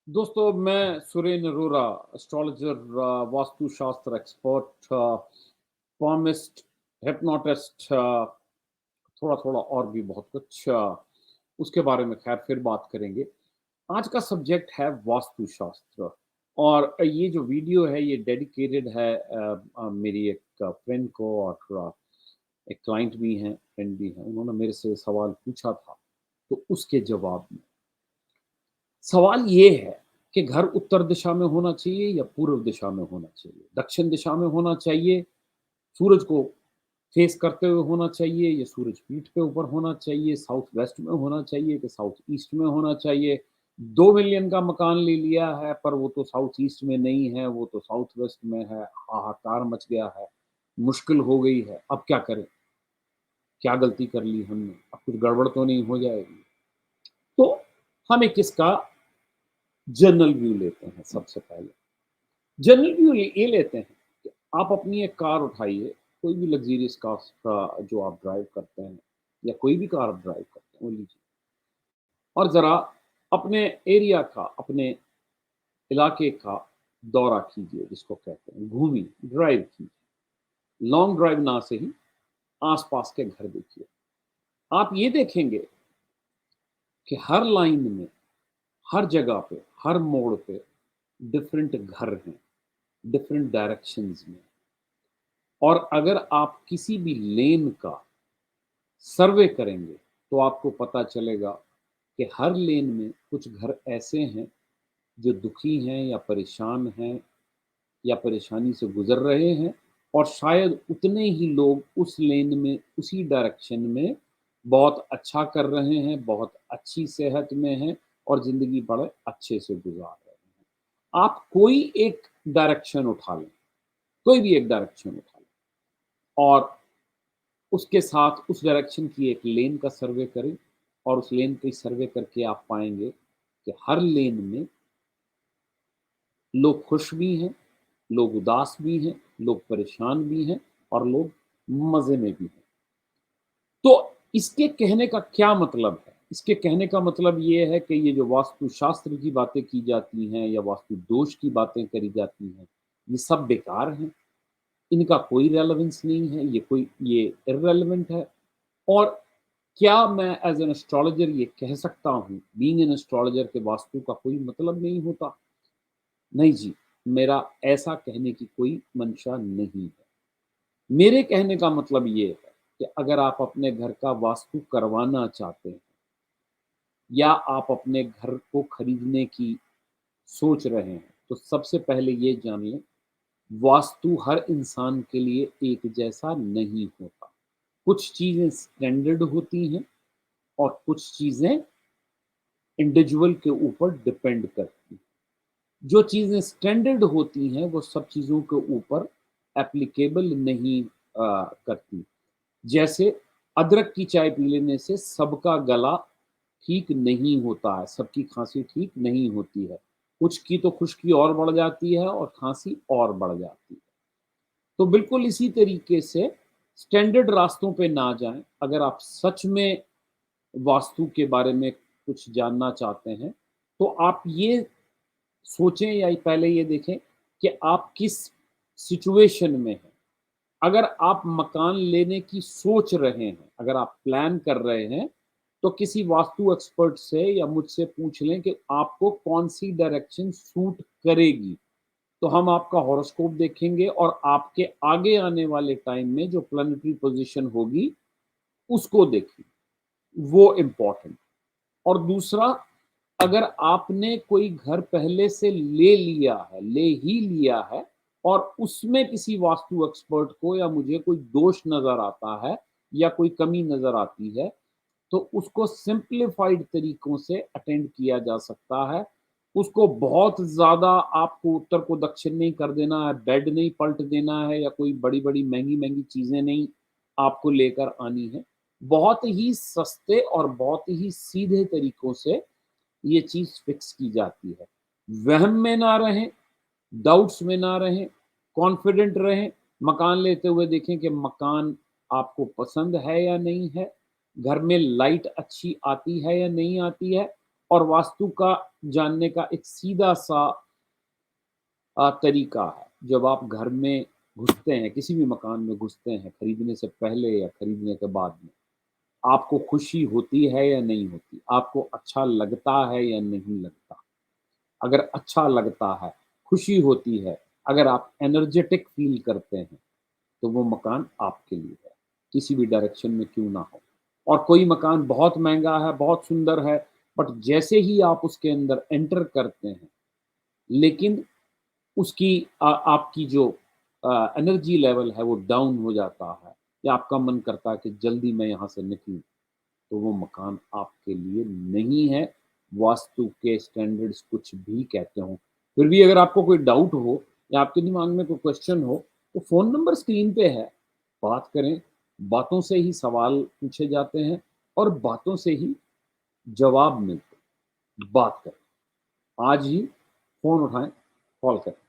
दोस्तों, मैं सुरेन अरोरा, एस्ट्रोलॉजर, वास्तु शास्त्र एक्सपर्ट, palmist, हिप्नोटिस्ट, थोड़ा-थोड़ा और भी बहुत कुछ, उसके बारे में ख़ैर फिर बात करेंगे। आज का सब्जेक्ट है वास्तु शास्त्र और ये जो वीडियो है ये डेडिकेटेड है मेरी एक फ्रेंड को और एक क्लाइंट भी हैं, फ्रेंड भी हैं। उन्होंने मेरे से सवाल पूछा था, तो उसके जवाब में। सवाल ये है कि घर उत्तर दिशा में होना चाहिए या पूर्व दिशा में होना चाहिए? दक्षिण दिशा में होना चाहिए, सूरज को फेस करते हुए होना चाहिए या सूरज पीठ पे ऊपर होना चाहिए, साउथ वेस्ट में होना चाहिए कि साउथ ईस्ट में होना चाहिए? 2 मिलियन का मकान ले लिया है, पर वो तो साउथ ईस्ट में नहीं है, वो तो साउथ वेस्ट में है, हाहाकार मच गया है, मुश्किल हो गई है, अब क्या करें? क्या गलती कर ली हमने? अब कुछ गड़बड़ तो नहीं हो जाएगी? तो हम एक इसका जनरल व्यू लेते हैं सबसे पहले। जनरल व्यू ये लेते हैं कि आप अपनी एक कार उठाइए, कोई भी लग्ज़रियस कार का जो आप ड्राइव करते हैं या कोई भी कार आप ड्राइव करते हैं, वो लीजिए और ज़रा अपने एरिया का, अपने इलाके का दौरा कीजिए जिसको कहते हैं, घूमिए, ड्राइव कीजिए। लॉन्ग ड्राइव ना सही, आस-पास के घर देखिए। आप ये देखेंगे कि हर लाइन में, हर जगह पे, हर मोड़ पे डिफरेंट घर हैं, डिफरेंट डायरेक्शंस में। और अगर आप किसी भी लेन का सर्वे करेंगे, तो आपको पता चलेगा कि हर लेन में कुछ घर ऐसे हैं, जो दुखी हैं या परेशान हैं या परेशानी से गुज़र रहे हैं और शायद उतने ही लोग उस लेन में, उसी डायरेक्शन में बहुत अच्छा कर रहे हैं, बहुत अच्छी सेहत में हैं और ज़िंदगी बड़े अच्छे से गुज़ार रहे हैं। आप कोई एक डायरेक्शन उठा लें, कोई भी एक डायरेक्शन उठा लें और उसके साथ उस डायरेक्शन की एक लेन का सर्वे करें और उस लेन की सर्वे करके आप पाएँगे कि हर लेन में लोग खुश भी हैं, लोग उदास भी हैं, लोग परेशान भी हैं और लोग मज़े में भी हैं। तो इसके कहने का क्या मतलब है? इसके कहने का मतलब ये है कि ये जो वास्तुशास्त्र की बातें की जाती हैं या वास्तु दोष की बातें करी जाती हैं, ये सब बेकार हैं। इनका कोई रेलेवेंस नहीं है, ये इर्रेलेवेंट है। और क्या मैं एज़ एन एस्ट्रोलॉजर ये कह सकता हूँ, बीइंग एन एस्ट्रोलॉजर के वास्तु का कोई मतलब नहीं होता? नहीं जी, मेरा ऐसा कहने की कोई मंशा नहीं है। मेरे कहने का मतलब ये है कि अगर आप अपने घर का वास्तु करवाना चाहते हैं या आप अपने घर को खरीदने की सोच रहे हैं, तो सबसे पहले ये जान लें, वास्तु हर इंसान के लिए एक जैसा नहीं होता। कुछ चीज़ें स्टैंडर्ड होती हैं और कुछ चीज़ें इंडिविजुअल के ऊपर डिपेंड करती हैं। जो चीज़ें स्टैंडर्ड होती हैं, वो सब चीज़ों के ऊपर एप्लीकेबल नहीं करती। जैसे अदरक की चाय पी लेने से सबका गला ठीक नहीं होता है, सबकी खाँसी ठीक नहीं होती है। कुछ की तो खुश्की और बढ़ जाती है और खाँसी और बढ़ जाती है। तो बिल्कुल इसी तरीके से स्टैंडर्ड रास्तों पे ना जाएँ। अगर आप सच में वास्तु के बारे में कुछ जानना चाहते हैं, तो आप ये सोचें या पहले ये देखें कि आप किस सिचुएशन में हैं। अगर आप मकान लेने की सोच रहे हैं, अगर आप प्लान कर रहे हैं, तो किसी वास्तु एक्सपर्ट से या मुझसे पूछ लें कि आपको कौन-सी डायरेक्शन सूट करेगी। तो हम आपका हॉरोस्कोप देखेंगे और आपके आगे आने वाले टाइम में जो प्लैनेटरी पोज़ीशन होगी, उसको देखेंगे, वो इम्पोर्टेंट। और दूसरा, अगर आपने कोई घर पहले से ले लिया है, ले ही लिया है और उसमें किसी वास्तु एक्सपर्ट को या मुझे कोई दोष नज़र आता है या कोई कमी नज़र आती है, तो उसको सिम्प्लिफाइड तरीकों से अटेंड किया जा सकता है। उसको बहुत ज़्यादा आपको उत्तर को दक्षिण नहीं कर देना है, बेड नहीं पलट देना है या कोई बड़ी-बड़ी महँगी-महँगी चीज़ें नहीं आपको लेकर आनी है। बहुत ही सस्ते और बहुत ही सीधे तरीकों से ये चीज़ फिक्स की जाती है। वहम में ना रहें, डाउट्स में ना रहें, कॉन्फिडेंट रहें, मकान लेते हुए देखें कि मकान आपको पसंद है या नहीं है, घर में लाइट अच्छी आती है या नहीं आती है, और वास्तु का जानने का एक सीधा-सा तरीका है। जब आप घर में घुसते हैं, किसी भी मकान में घुसते हैं, खरीदने से पहले या खरीदने के बाद में, आपको खुशी होती है या नहीं होती? आपको अच्छा लगता है या नहीं लगता? अगर अच्छा लगता है, खुशी होती है, अगर आप एनर्जेटिक फ़ील करते हैं, तो वो मकान आपके लिए है, किसी भी डायरेक्शन में क्यों ना हो। और कोई मकान बहुत महँगा है, बहुत सुंदर है, बट जैसे ही आप उसके अंदर एंटर करते हैं, लेकिन उसकी आपकी जो एनर्जी लेवल है वो डाउन हो जाता है या आपका मन करता है कि जल्दी मैं यहाँ से निकलूँ, तो वो मकान आपके लिए नहीं है, वास्तु के स्टैंडर्ड्स कुछ भी कहते हों। फिर भी अगर आपको कोई डाउट हो या आपके दिमाग में कोई क्वेश्चन हो, तो फ़ोन नंबर स्क्रीन पे है, बात करें, बातों से ही सवाल पूछे जाते हैं और बातों से ही जवाब मिलते हैं। बात करें, आज ही फ़ोन उठाएँ, कॉल करें।